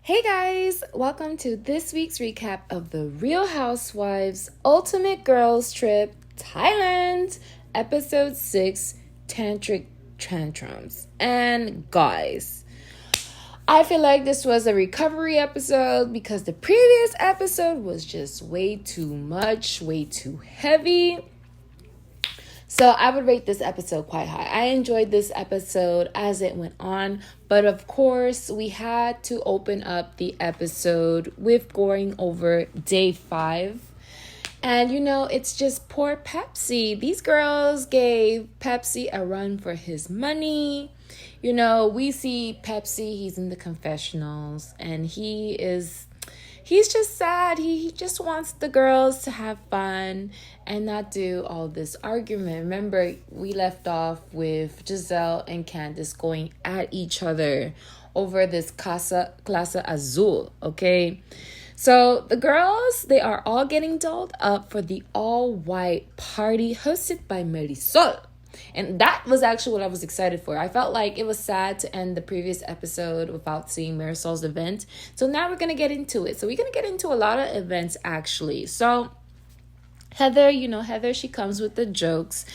Hey guys, welcome to this week's recap of the Real Housewives Ultimate Girls Trip Thailand, episode 6, Tantric Tantrums. And guys, I feel like this was a recovery episode because the previous episode was just way too much, way too heavy. So I would rate this episode quite high. I enjoyed this episode as it went on. But of course, we had to open up the episode with going over day 5. And it's just poor Pepsi. These girls gave Pepsi a run for his money. We see Pepsi, he's in the confessionals and he's just sad. He just wants the girls to have fun and not do all this argument. Remember, we left off with Giselle and Candice going at each other over this Casa Azul, okay? So the girls, they are all getting dolled up for the all-white party hosted by Marisol. And that was actually what I was excited for. I felt like it was sad to end the previous episode without seeing Marisol's event. So now we're going to get into it. So we're going to get into a lot of events, actually. So Heather, she comes with the jokes.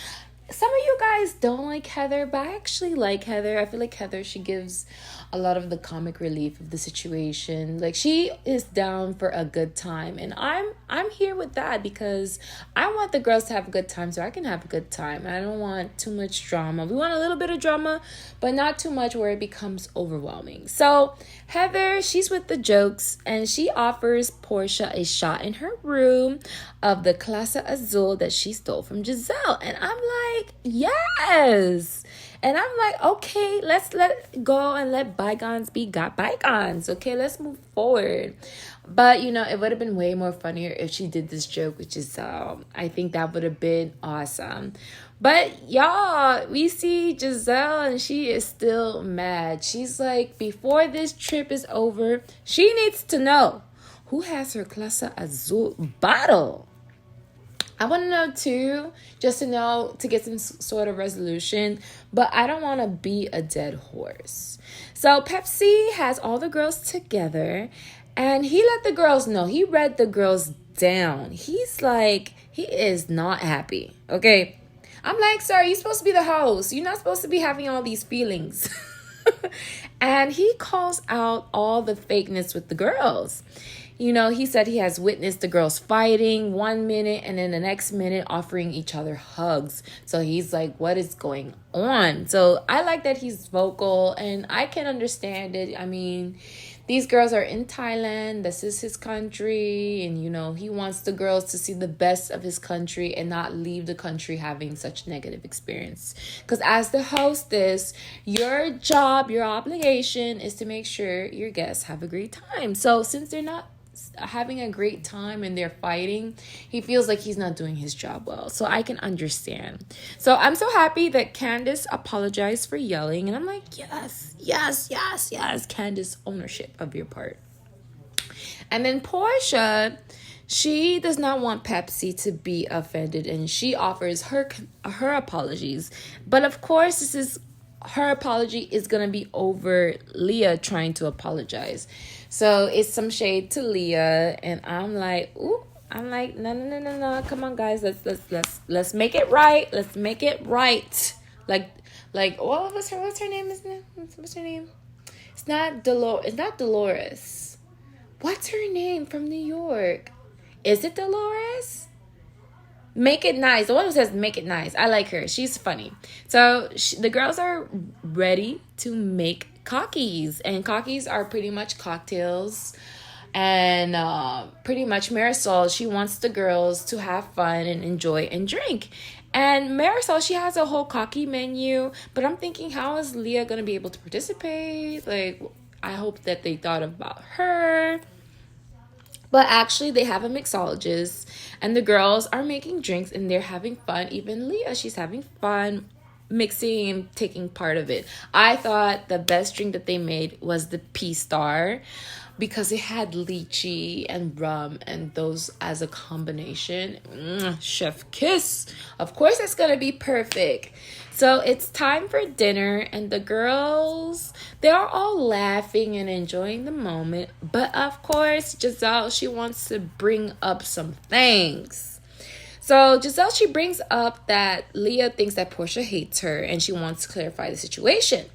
Some of you guys don't like Heather, but I actually like Heather. I feel like Heather, she gives a lot of the comic relief of the situation. Like, she is down for a good time, and I'm here with that because I want the girls to have a good time so I can have a good time. I don't want too much drama. We want a little bit of drama, but not too much where it becomes overwhelming. So Heather, she's with the jokes, and she offers Portia a shot in her room of the Casa Azul that she stole from Giselle. And I'm like, yes. And I'm like, okay, let's let go and let bygones be bygones. Okay, let's move forward. But, it would have been way more funnier if she did this joke with Giselle. I think that would have been awesome. But y'all, we see Giselle and she is still mad. She's like, before this trip is over, she needs to know who has her Casa Azul bottle. I want to know too, just to get some sort of resolution, but I don't want to be a dead horse. So Pepsi has all the girls together and he let the girls know, he read the girls down. He's like, he is not happy. Okay. I'm like, sir, you're supposed to be the host. You're not supposed to be having all these feelings. And he calls out all the fakeness with the girls. He said he has witnessed the girls fighting 1 minute and then the next minute offering each other hugs. So he's like, what is going on? So I like that he's vocal and I can understand it. I mean, these girls are in Thailand. This is his country. And, he wants the girls to see the best of his country and not leave the country having such negative experience. Because as the hostess, your job, your obligation is to make sure your guests have a great time. So since they're not having a great time and they're fighting, he feels like he's not doing his job well. So I can understand. So I'm so happy that Candice apologized for yelling. And I'm like, yes, Candice, ownership of your part. And then Portia, she does not want Pepsi to be offended and she offers her apologies. But of course, her apology is going to be over Leah trying to apologize. So it's some shade to Leah, and I'm like, no. Come on, guys, let's make it right. Let's make it right. Like, what's her name? What's her name? It's not Dolores. What's her name from New York? Is it Dolores? Make it nice. The one who says make it nice. I like her. She's funny. So the girls are ready to make cockies. And cockies are pretty much cocktails. And pretty much Marisol, she wants the girls to have fun and enjoy and drink. And Marisol, she has a whole cocky menu. But I'm thinking, how is Leah going to be able to participate? Like, I hope that they thought about her. But actually, they have a mixologist and the girls are making drinks and they're having fun. Even Leah, she's having fun. mixing and taking part of it. I thought the best drink that they made was the Pea Star because it had lychee and rum and those as a combination. Chef kiss. Of course, it's gonna be perfect. So it's time for dinner, and the girls, they're all laughing and enjoying the moment. But of course, Giselle, she wants to bring up some things. So Giselle, she brings up that Leah thinks that Portia hates her and she wants to clarify the situation.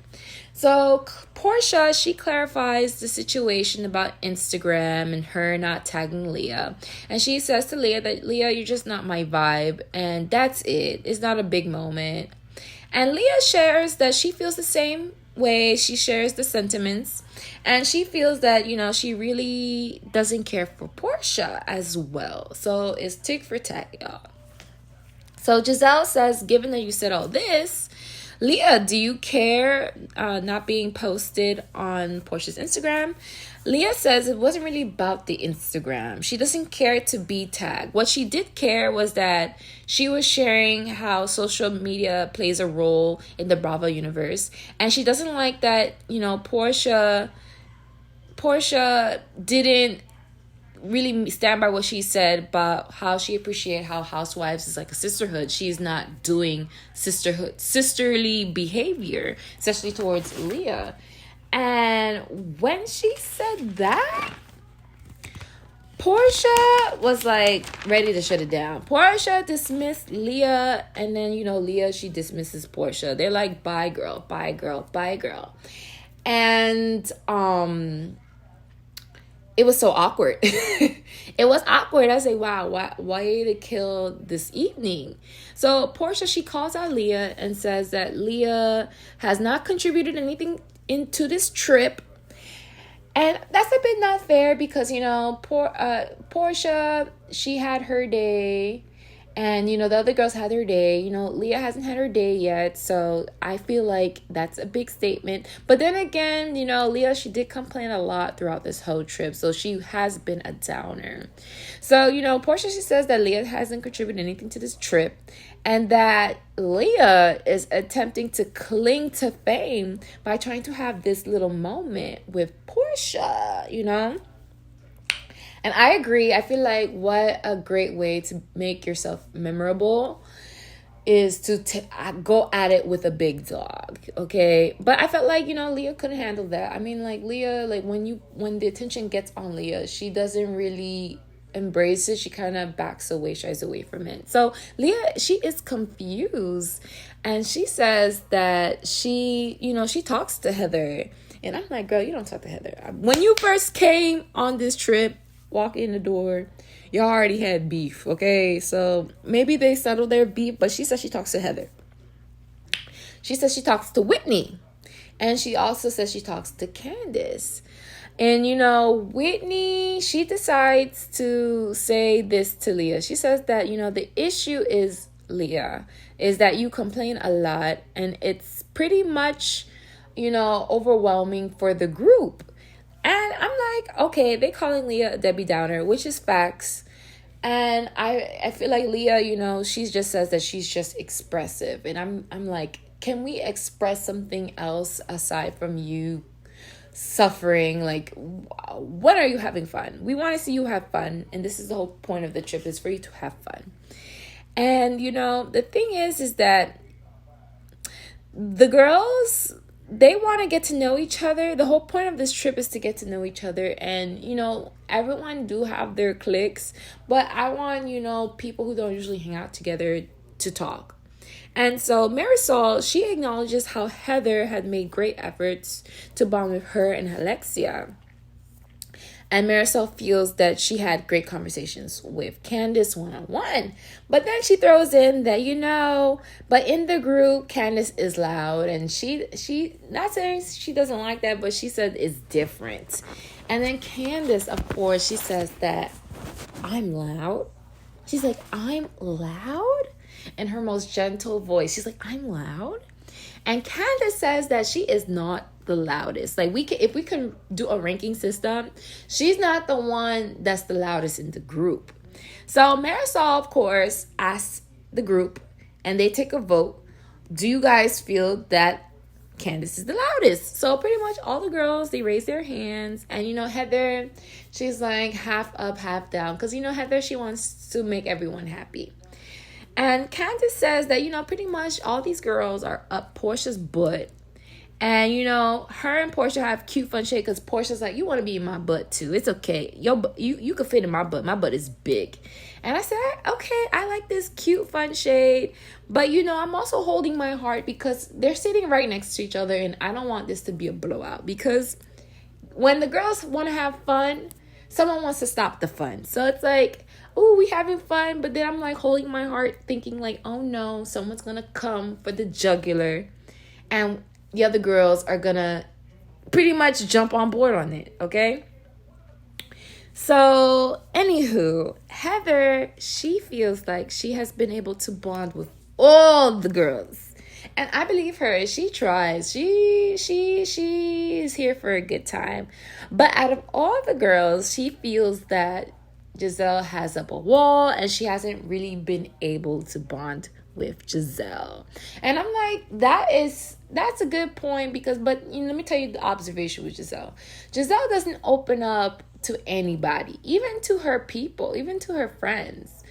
So Portia, she clarifies the situation about Instagram and her not tagging Leah. And she says to Leah that, Leah, you're just not my vibe. And that's it. It's not a big moment. And Leah shares that she feels the same way. She shares the sentiments. And she feels that, she really doesn't care for Portia as well. So it's tick for tack, y'all. So Giselle says, given that you said all this, Leah, do you care not being posted on Portia's Instagram? Leah says it wasn't really about the Instagram. She doesn't care to be tagged. What she did care was that she was sharing how social media plays a role in the Bravo universe. And she doesn't like that, Portia didn't really stand by what she said about how she appreciated how Housewives is like a sisterhood. She's not doing sisterly behavior, especially towards Leah. And when she said that, Portia was like ready to shut it down. Portia dismissed Leah, and then Leah, she dismisses Portia. They're like, bye girl, bye girl, bye girl. And it was so awkward. It was awkward. I say, wow, why did it kill this evening? So Portia, she calls out Leah and says that Leah has not contributed anything into this trip. And that's a bit not fair because, Portia, she had her day. And, the other girls had their day. Leah hasn't had her day yet. So I feel like that's a big statement. But then again, Leah, she did complain a lot throughout this whole trip. So she has been a downer. So, Portia, she says that Leah hasn't contributed anything to this trip. And that Leah is attempting to cling to fame by trying to have this little moment with Portia, And I agree. I feel like what a great way to make yourself memorable is to go at it with a big dog, okay? But I felt like, Leah couldn't handle that. I mean, like, Leah, like, when the attention gets on Leah, she doesn't really embrace it. She kind of backs away, shies away from it. So Leah, she is confused. And she says that she talks to Heather. And I'm like, girl, you don't talk to Heather. When you first came on this trip, walk in the door, y'all already had beef, okay? So maybe they settled their beef, but she says she talks to Heather. She says she talks to Whitney. And she also says she talks to Candace. And, Whitney, she decides to say this to Leah. She says that, the issue is, Leah, is that you complain a lot. And it's pretty much, overwhelming for the group. And I'm like, okay, they calling Leah a Debbie Downer, which is facts. And I feel like Leah, she just says that she's just expressive. And I'm like, can we express something else aside from you suffering? Like, when are you having fun? We want to see you have fun. And this is the whole point of the trip, is for you to have fun. And, the thing is that the girls, they want to get to know each other. The whole point of this trip is to get to know each other. And, everyone do have their cliques. But I want, people who don't usually hang out together to talk. And so Marisol, she acknowledges how Heather had made great efforts to bond with her and Alexia. And Marisol feels that she had great conversations with Candace one-on-one. But then she throws in that, but in the group, Candace is loud. And she not saying she doesn't like that, but she said it's different. And then Candace, of course, she says that I'm loud. She's like, I'm loud? In her most gentle voice. She's like, I'm loud? And Candace says that she is not the loudest. Like, if we can do a ranking system, she's not the one that's the loudest in the group. So Marisol, of course, asks the group, and they take a vote do you guys feel that Candace is the loudest? So pretty much all the girls, they raise their hands. And, Heather, she's like half up, half down. Because, Heather, she wants to make everyone happy. And Candace says that, pretty much all these girls are up Portia's butt. And, her and Portia have cute fun shade because Portia's like, you want to be in my butt too. It's okay. You can fit in my butt. My butt is big. And I said, okay, I like this cute fun shade. But, I'm also holding my heart because they're sitting right next to each other. And I don't want this to be a blowout. Because when the girls want to have fun, someone wants to stop the fun. So it's like, oh, we having fun. But then I'm like holding my heart thinking like, oh no, someone's going to come for the jugular. And the other girls are gonna pretty much jump on board on it, okay? So, anywho, Heather, she feels like she has been able to bond with all the girls. And I believe her. She tries. She is here for a good time. But out of all the girls, she feels that Giselle has up a wall and she hasn't really been able to bond with Giselle. And I'm like, that's a good point because, but let me tell you the observation with Giselle. Giselle doesn't open up to anybody, even to her people, even to her friends.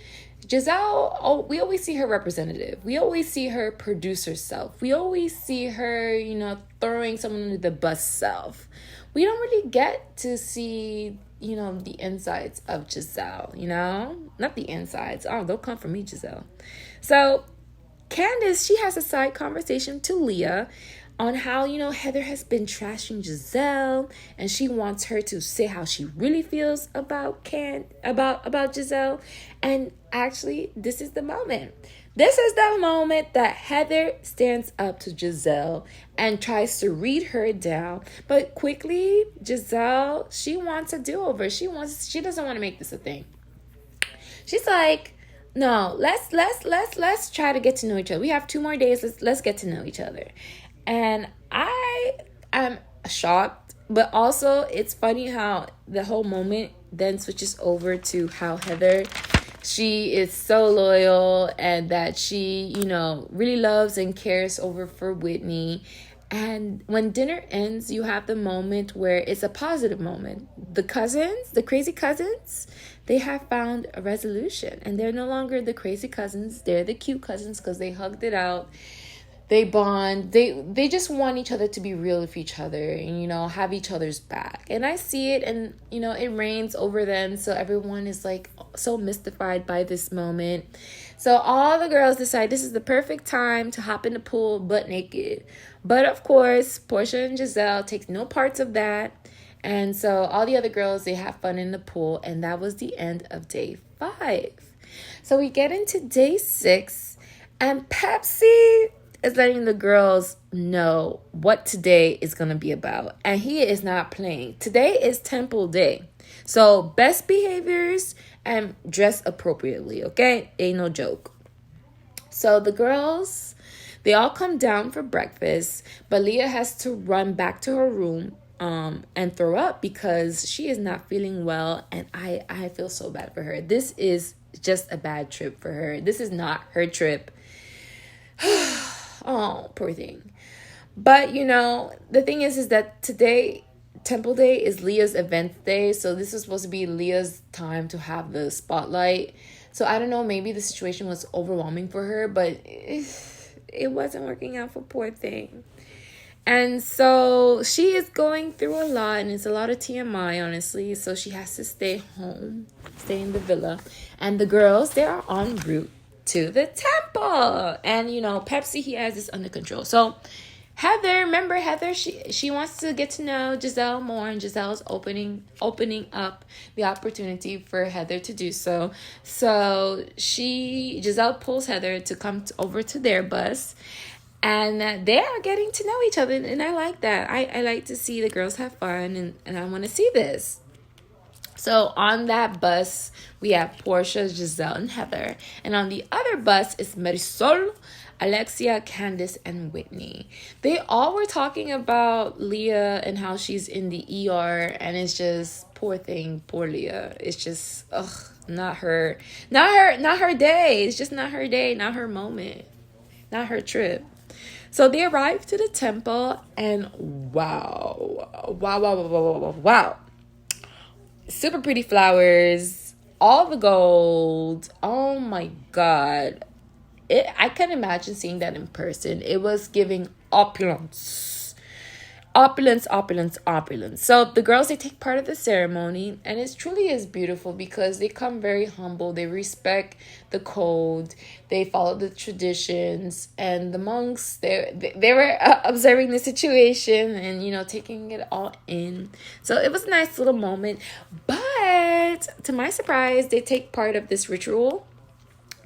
Giselle, we always see her representative. We always see her producer self. We always see her, throwing someone under the bus self. We don't really get to see, the insides of Giselle, Not the insides. Oh, they'll come from me, Giselle. So Candace, she has a side conversation to Leah on how, Heather has been trashing Giselle and she wants her to say how she really feels about Giselle. And actually, this is the moment. This is the moment that Heather stands up to Giselle and tries to read her down. But quickly, Giselle, she wants a do-over. She doesn't want to make this a thing. She's like, no, let's try to get to know each other. We have 2 more days. Let's get to know each other. And I am shocked, but also it's funny how the whole moment then switches over to how Heather, she is so loyal and that she, really loves and cares for Whitney. And when dinner ends, you have the moment where it's a positive moment. The crazy cousins, they have found a resolution. And they're no longer the crazy cousins. They're the cute cousins because they hugged it out. They bond. They just want each other to be real with each other and, have each other's back. And I see it and, it rains over them. So everyone is like so mystified by this moment. So all the girls decide this is the perfect time to hop in the pool butt naked. But of course, Portia and Giselle take no parts of that. And so all the other girls, they have fun in the pool. And that was the end of day 5. So we get into day 6 and Pepsi is letting the girls know what today is going to be about. And he is not playing. Today is temple day. So best behaviors and dress appropriately, okay? Ain't no joke. So the girls, they all come down for breakfast, but Leah has to run back to her room and throw up because she is not feeling well. And I feel so bad for her. This is just a bad trip for her. This is not her trip. Oh, poor thing. But, the thing is that today, Temple Day, is Leah's event day. So this is supposed to be Leah's time to have the spotlight. So I don't know, maybe the situation was overwhelming for her, but it wasn't working out for poor thing. And so she is going through a lot, and it's a lot of TMI, honestly. So she has to stay home, stay in the villa. And the girls, they are en route to the temple. And, Pepsi, he has this under control. So Heather, remember Heather, she wants to get to know Giselle more, and Giselle's opening up the opportunity for Heather to do so. So Giselle pulls Heather to come over to their bus, and they are getting to know each other, and I like that. I like to see the girls have fun, and I want to see this. So on that bus, we have Portia, Giselle, and Heather. And on the other bus is Marisol, Alexia, Candace, and Whitney. They all were talking about Leah and how she's in the ER, and it's just poor thing, poor Leah. It's just not her day. It's just not her day, not her moment, not her trip. So they arrived to the temple, and wow. Super pretty flowers, all the gold. Oh my God. I can imagine seeing that in person. It was giving opulence. Opulence. So the girls, they take part of the ceremony, and it truly is beautiful because they come very humble. They respect the code. They follow the traditions, and the monks, they were observing the situation and taking it all in. So it was a nice little moment. But to my surprise, they take part of this ritual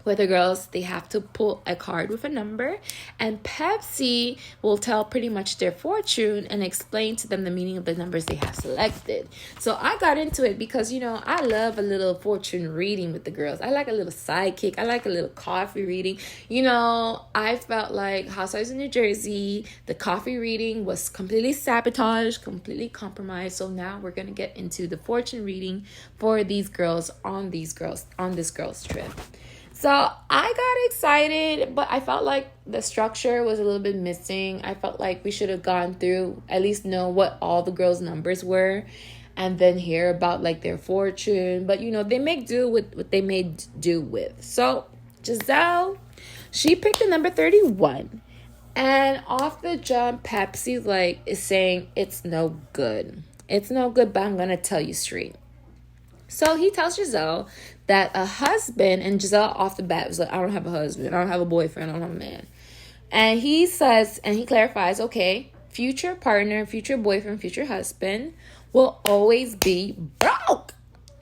where the girls, they have to pull a card with a number, and Pepsi will tell pretty much their fortune and explain to them the meaning of the numbers they have selected. So I got into it because I love a little fortune reading with the girls. I like a little sidekick. I like a little coffee reading. I felt like Housewives in New Jersey, the coffee reading was completely sabotaged, completely compromised. So now we're gonna get into the fortune reading for these girls on this girls trip. So I got excited, but I felt like the structure was a little bit missing. I felt like we should have gone through, at least know what all the girls' numbers were, and then hear about like their fortune. But they make do with what they made do with. So Giselle, she picked the number 31. And off the jump, Pepsi is saying it's no good. It's no good, but I'm going to tell you straight. So he tells Giselle that a husband, and Giselle off the bat was like, I don't have a husband, I don't have a boyfriend, I don't have a man. And he says, and he clarifies, okay, future partner, future boyfriend, future husband will always be broke.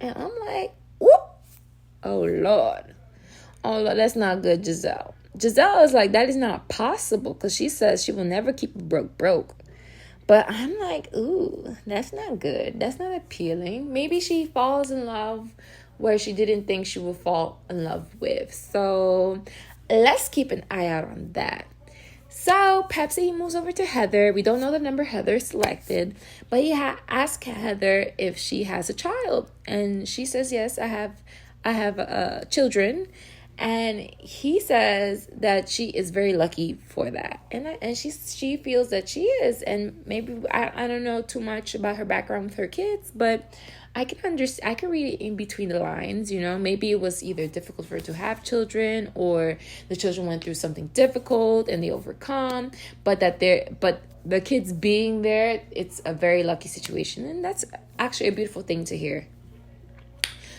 And I'm like, whoop, oh Lord, that's not good, Giselle. Giselle is like, that is not possible, because she says she will never keep broke. But I'm like, ooh, that's not good. That's not appealing. Maybe she falls in love where she didn't think she would fall in love with. So let's keep an eye out on that. So Pepsi moves over to Heather. We don't know the number Heather selected, but he asked Heather if she has a child. And she says, yes, I have children. And he says that she is very lucky for that. And she feels that she is. And maybe, I don't know too much about her background with her kids, but I can read it in between the lines, Maybe it was either difficult for her to have children, or the children went through something difficult and they overcome. But the kids being there, it's a very lucky situation. And that's actually a beautiful thing to hear.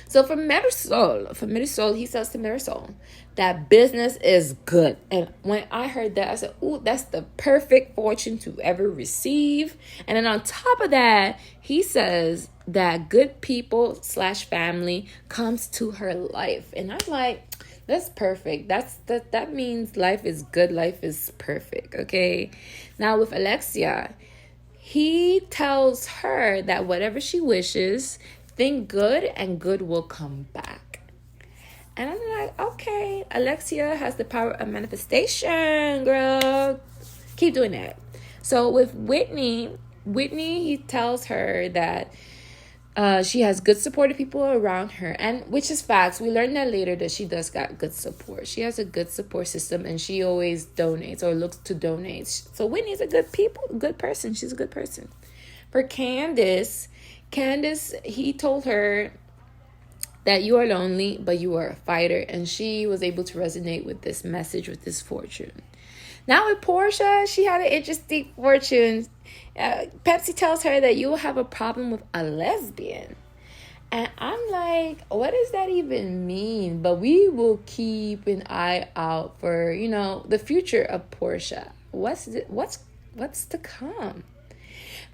So for Marisol, he says to Marisol that business is good. And when I heard that, I said, ooh, that's the perfect fortune to ever receive. And then on top of that, he says that good people / family comes to her life. And I'm like, that's perfect. That means life is good. Life is perfect. Okay. Now with Alexia, he tells her that whatever she wishes, think good and good will come back. And I'm like, okay, Alexia has the power of manifestation, girl. Keep doing that. So with Whitney, he tells her that she has good supportive people around her, and which is facts. We learned that later, that she does got good support. She has a good support system, and she always donates or looks to donate. So Whitney's a good person. She's a good person. For Candace, he told her that you are lonely, but you are a fighter. And she was able to resonate with this message, with this fortune. Now with Portia, she had an interesting fortune. Pepsi tells her that you will have a problem with a lesbian. And I'm like, what does that even mean? But we will keep an eye out for, the future of Portia. What's to come?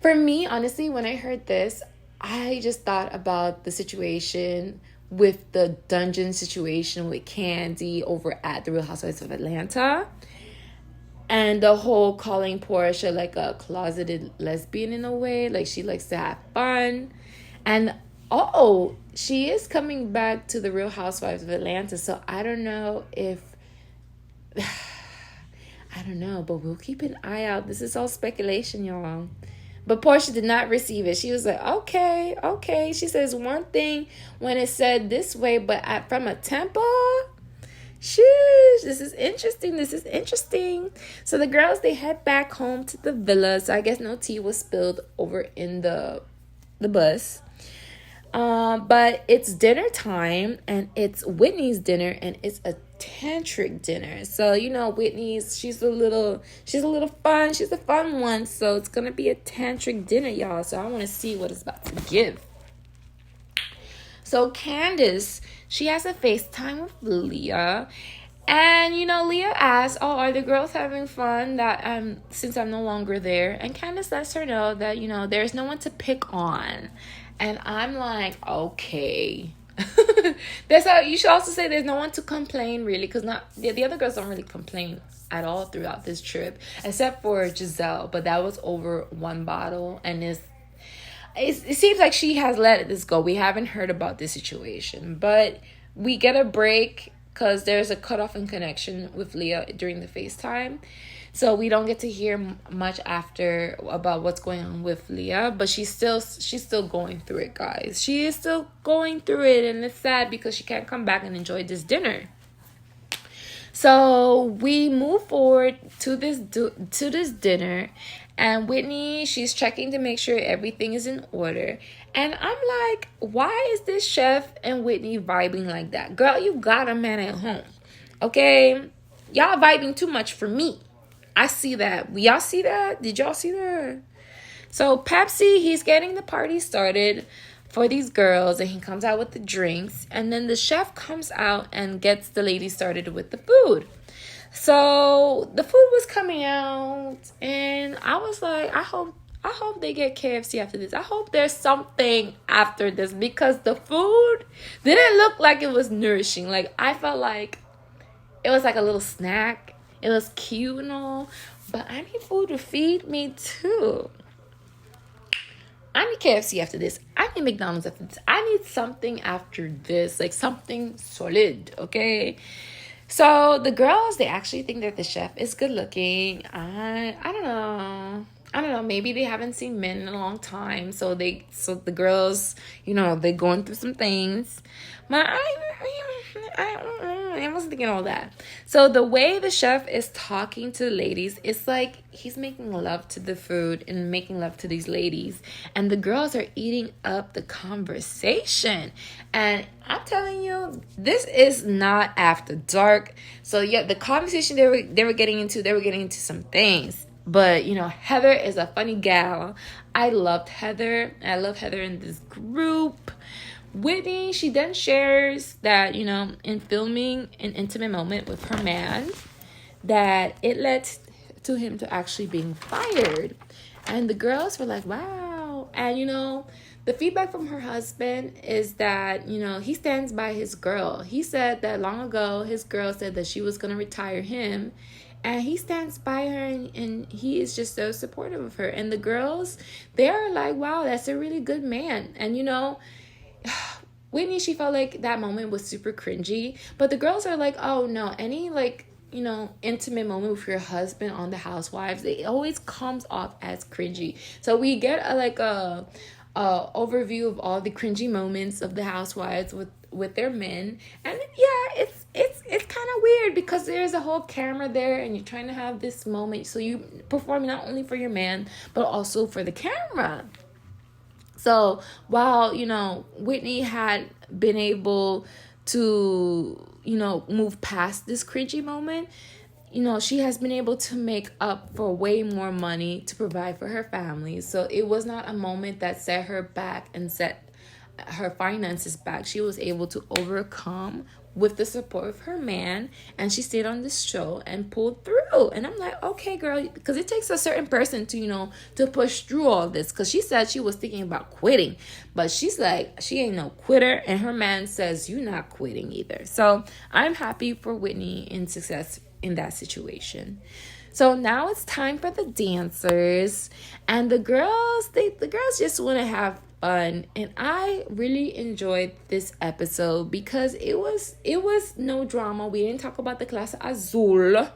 For me, honestly, when I heard this, I just thought about the situation with the dungeon situation with Candy over at the Real Housewives of Atlanta. And the whole calling Portia like a closeted lesbian in a way. Like she likes to have fun. And she is coming back to the Real Housewives of Atlanta. So I don't know, but we'll keep an eye out. This is all speculation, y'all. But Portia did not receive it. She was like, okay. She says one thing when it's said this way, but from a temple, Shush, this is interesting. This is interesting. So the girls, they head back home to the villa. So I guess no tea was spilled over in the bus. But it's dinner time, and it's Whitney's dinner, and it's a tantric dinner. So Whitney's, she's a little fun. She's a fun one. So it's gonna be a tantric dinner, y'all. So I want to see what it's about to give. So Candace, she has a FaceTime with Leah. And Leah asks, "Oh, are the girls having fun that since I'm no longer there?" And Candace lets her know that there's no one to pick on. And I'm like, okay. That's how you should also say there's no one to complain, really, because the other girls don't really complain at all throughout this trip, except for Giselle, but that was over one bottle, and it seems like she has let this go. We haven't heard about this situation, but we get a break because there's a cutoff in connection with Leah during the FaceTime. So we don't get to hear much after about what's going on with Leah, but she's still going through it, guys. She is still going through it, and it's sad because she can't come back and enjoy this dinner. So we move forward to this dinner, and Whitney, she's checking to make sure everything is in order. And I'm like, why is this chef and Whitney vibing like that? Girl, you got a man at home, okay? Y'all vibing too much for me. I see that. Y'all see that? Did y'all see that? So Pepsi, he's getting the party started for these girls, and he comes out with the drinks, and then the chef comes out and gets the ladies started with the food. So the food was coming out, and I was like, I hope they get KFC after this. I hope there's something after this, because the food didn't look like it was nourishing. Like, I felt like it was like a little snack. It was cute and all, but I need food to feed me too. I need KFC after this. I need McDonald's after this. I need something after this, like something solid, okay? So the girls, they actually think that the chef is good looking. I don't know. Maybe they haven't seen men in a long time, so the girls, they're going through some things. But I wasn't thinking all that. So the way the chef is talking to the ladies, it's like he's making love to the food and making love to these ladies, and the girls are eating up the conversation. And I'm telling you, this is not after dark. So yeah, the conversation they were getting into some things. But Heather is a funny gal. I loved Heather. I love Heather in this group. Whitney, she then shares that, in filming an intimate moment with her man, that it led to him to actually being fired. And the girls were like, wow. And, the feedback from her husband is that, he stands by his girl. He said that long ago, his girl said that she was going to retire him. And he stands by her, and he is just so supportive of her. And the girls, they're like, wow, that's a really good man. And, Whitney, she felt like that moment was super cringy. But the girls are like, oh, no, any, intimate moment with your husband on the Housewives, it always comes off as cringy. So we get a overview of all the cringy moments of the Housewives with their men. And yeah, it's kind of weird because there's a whole camera there, and you're trying to have this moment, so you perform not only for your man but also for the camera. So while Whitney had been able to move past this cringy moment, she has been able to make up for way more money to provide for her family. So it was not a moment that set her back and set her finances back. She was able to overcome with the support of her man, and she stayed on this show and pulled through. And I'm like, okay, girl, because it takes a certain person to push through all this. Because she said she was thinking about quitting, but she's like, she ain't no quitter, and her man says you're not quitting either. So I'm happy for Whitney in success in that situation. So now it's time for the dancers, and the girls just want to have fun. And I really enjoyed this episode because it was no drama. We didn't talk about the Clase Azul.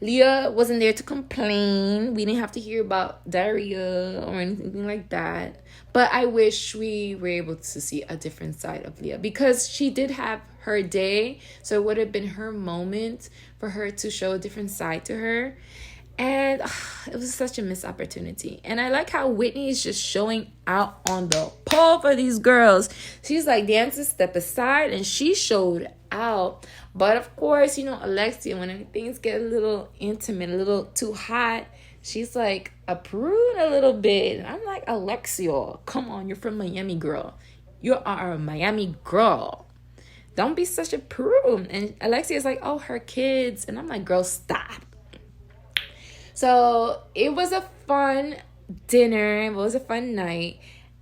Leah wasn't there to complain. We didn't have to hear about diarrhea or anything like that. But I wish we were able to see a different side of Leah, because she did have her day. So it would have been her moment for her to show a different side to her. And it was such a missed opportunity. And I like how Whitney is just showing out on the pole for these girls. She's like, dancers, step aside. And she showed out. But of course, Alexia, when things get a little intimate, a little too hot, she's like a prude a little bit. And I'm like, Alexia, come on, you're from Miami, girl. You are a Miami girl. Don't be such a prude. And Alexia's like, oh, her kids. And I'm like, girl, stop. So it was a fun dinner. It was a fun night.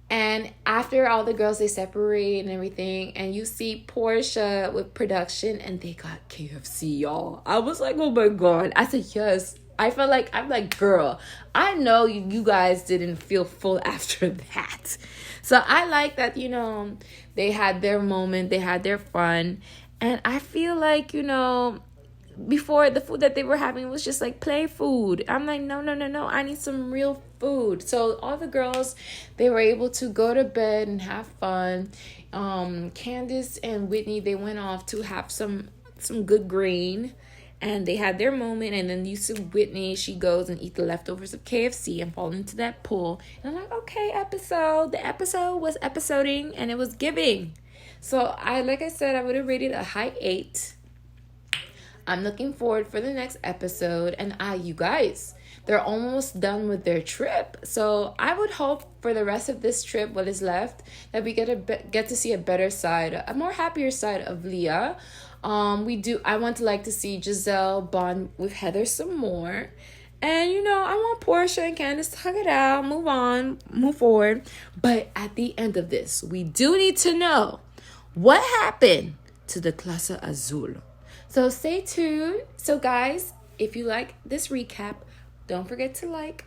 And after all the girls, they separate and everything. And you see Portia with production. And they got KFC, y'all. I was like, oh my God. I said, yes. I'm like, girl, I know you guys didn't feel full after that. So I like that, they had their moment. They had their fun. And I feel like, before, the food that they were having was just like play food. I'm like, no, I need some real food. So all the girls, they were able to go to bed and have fun. Candace and Whitney, they went off to have some good grain, and they had their moment. And then you see Whitney, she goes and eat the leftovers of KFC and fall into that pool. And I'm like, okay, the episode was episoding, and it was giving. So like I said, I would have rated a high 8. I'm looking forward for the next episode. And you guys, they're almost done with their trip. So I would hope for the rest of this trip, what is left, that we get to see a better side, a more happier side of Leah. I want to see Giselle bond with Heather some more. And, I want Portia and Candace to hug it out, move on, move forward. But at the end of this, we do need to know what happened to the Clase Azul. So stay tuned. So guys, if you like this recap, don't forget to like,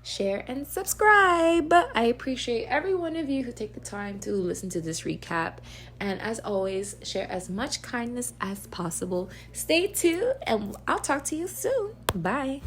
share, and subscribe. I appreciate every one of you who take the time to listen to this recap. And as always, share as much kindness as possible. Stay tuned, and I'll talk to you soon. Bye.